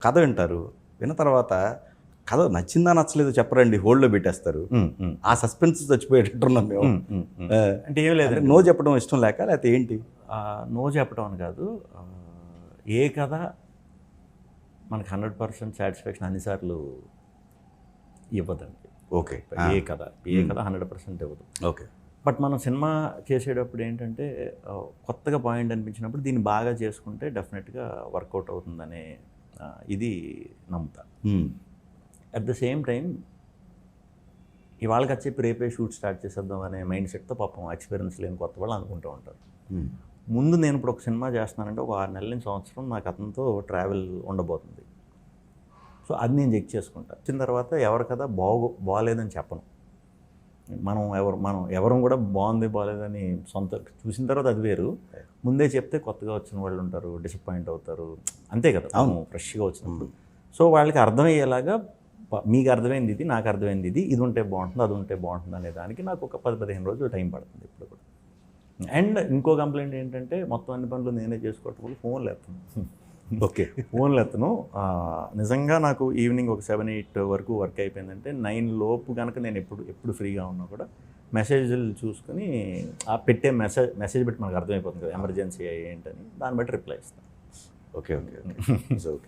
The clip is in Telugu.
కథ వింటారు. విన్న తర్వాత కథ నచ్చిందా నచ్చలేదో చెప్పరండి, హోల్డ్‌లో పెట్టేస్తారు. ఆ సస్పెన్స్ చచ్చిపోయేటట్టున్నాం మేము. అంటే ఏం లేదండి, నో చెప్పడం ఇష్టం లేక లేకపోతే ఏంటి? నో చెప్పడం అని కాదు. ఏ కథ మనకు 100% సాటిస్ఫాక్షన్ అన్నిసార్లు ఇవ్వదండి. ఓకే. ఏ కథ 100% ఇవ్వదు. ఓకే. బట్ మనం సినిమా చేసేటప్పుడు ఏంటంటే కొత్తగా పాయింట్ అనిపించినప్పుడు దీన్ని బాగా చేసుకుంటే డెఫినెట్గా వర్కౌట్ అవుతుందనే ఇది నమ్ముతా. అట్ ద సేమ్ టైం ఇవాళకి చెప్పి రేపే షూట్ స్టార్ట్ చేసేద్దాం అనే మైండ్ సెట్తో పాపం ఎక్స్పీరియన్స్ లేని కొత్త వాళ్ళు అనుకుంటూ ఉంటారు. ముందు నేను ఇప్పుడు ఒక సినిమా చేస్తున్నానంటే ఒక 6 నెలల నుంచి సంవత్సరం నాకు అతనితో ట్రావెల్ ఉండబోతుంది. సో అది నేను చెక్ చేసుకుంటా. వచ్చిన తర్వాత ఎవరి కదా బాగోలేదని చెప్పను. మనం ఎవరం కూడా బాగుంది బాగలేదని సొంత చూసిన తర్వాత అది వేరు. ముందే చెప్తే కొత్తగా వచ్చిన వాళ్ళు ఉంటారు, డిసప్పాయింట్ అవుతారు, అంతే కదా. అవును, ఫ్రెష్గా వచ్చినప్పుడు. సో వాళ్ళకి అర్థమయ్యేలాగా మీకు అర్థమైంది ఇది, నాకు అర్థమైంది ఇది, ఇది ఉంటే బాగుంటుంది, అది ఉంటే బాగుంటుంది అనే దానికి నాకు ఒక 10-15 రోజులు టైం పడుతుంది ఇప్పుడు కూడా. అండ్ ఇంకో కంప్లైంట్ ఏంటంటే మొత్తం అన్ని పనులు నేనే చేసుకోవటం ఫోన్లు ఎత్తాను. ఓకే. ఫోన్లు ఎత్తను. నిజంగా నాకు ఈవినింగ్ ఒక 7-8 వరకు వర్క్ అయిపోయిందంటే 9 లోపు కనుక నేను ఎప్పుడు ఫ్రీగా ఉన్నా కూడా మెసేజ్లు చూసుకుని ఆ పెట్టే మెసేజ్ బట్టి మనకు అర్థమైపోతుంది కదా ఎమర్జెన్సీ ఏంటని, దాన్ని బట్టి రిప్లై ఇస్తాను. ఓకే. ఓకే. ఓకే.